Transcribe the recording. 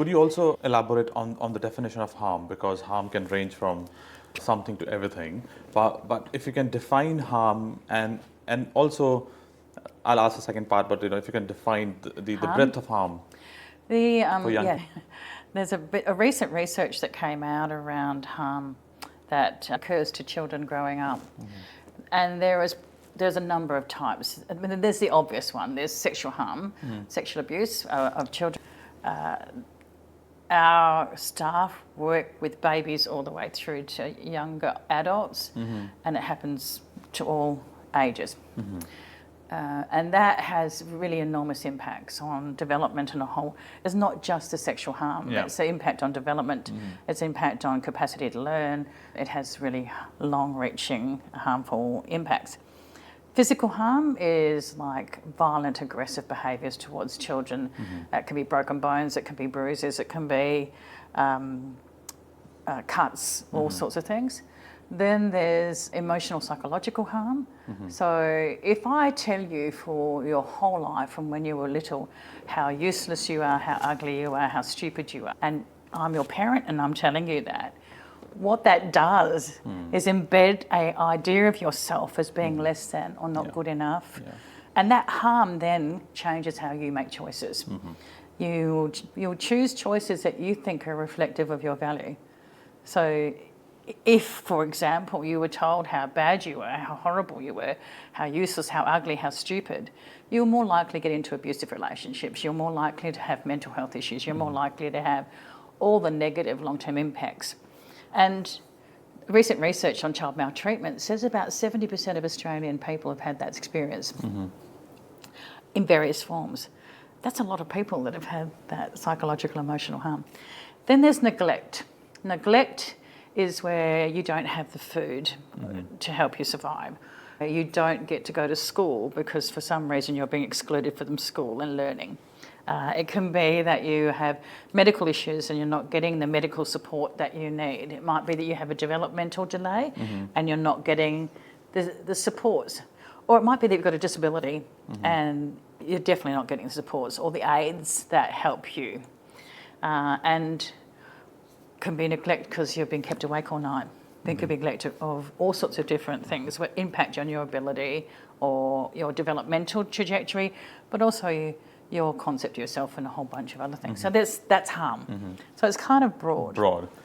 Could you also elaborate on the definition of harm? Because harm can range from something to everything. But if you can define harm and also, I'll ask the second part, but if you can define the Harm? breadth of harm for young people. There's a recent research that came out around harm that occurs to children growing up. And there's a number of types. I mean, there's the obvious one. There's sexual harm, sexual abuse of children. Our staff work with babies all the way through to younger adults, and it happens to all ages. And that has really enormous impacts on development and a whole. It's not just the sexual harm. Yeah. It's the impact on development. It's impact on capacity to learn. It has really long-reaching harmful impacts. Physical harm is like violent, aggressive behaviours towards children. That can be broken bones, it can be bruises, it can be cuts, all sorts of things. Then there's emotional, psychological harm. So if I tell you for your whole life from when you were little how useless you are, how ugly you are, how stupid you are, and I'm your parent and I'm telling you that, what that does is embed an idea of yourself as being less than or not good enough. And that harm then changes how you make choices. You'll choose choices that you think are reflective of your value. So if, for example, you were told how bad you were, how horrible you were, how useless, how ugly, how stupid, you're more likely to get into abusive relationships. You're more likely to have mental health issues. You're more likely to have all the negative long-term impacts. And recent research on child maltreatment says about 70% of Australian people have had that experience in various forms. That's a lot of people that have had that psychological, emotional harm. Then there's neglect. Neglect is where you don't have the food to help you survive. You don't get to go to school because for some reason you're being excluded from school and learning. It can be that you have medical issues and you're not getting the medical support that you need. It might be that you have a developmental delay and you're not getting the supports. Or it might be that you've got a disability and you're definitely not getting the supports or the aids that help you. And can be neglect because you've been kept awake all night. There could be neglect of all sorts of different things that impact on your ability or your developmental trajectory, but also your concept of yourself and a whole bunch of other things. So that's harm. So it's kind of broad.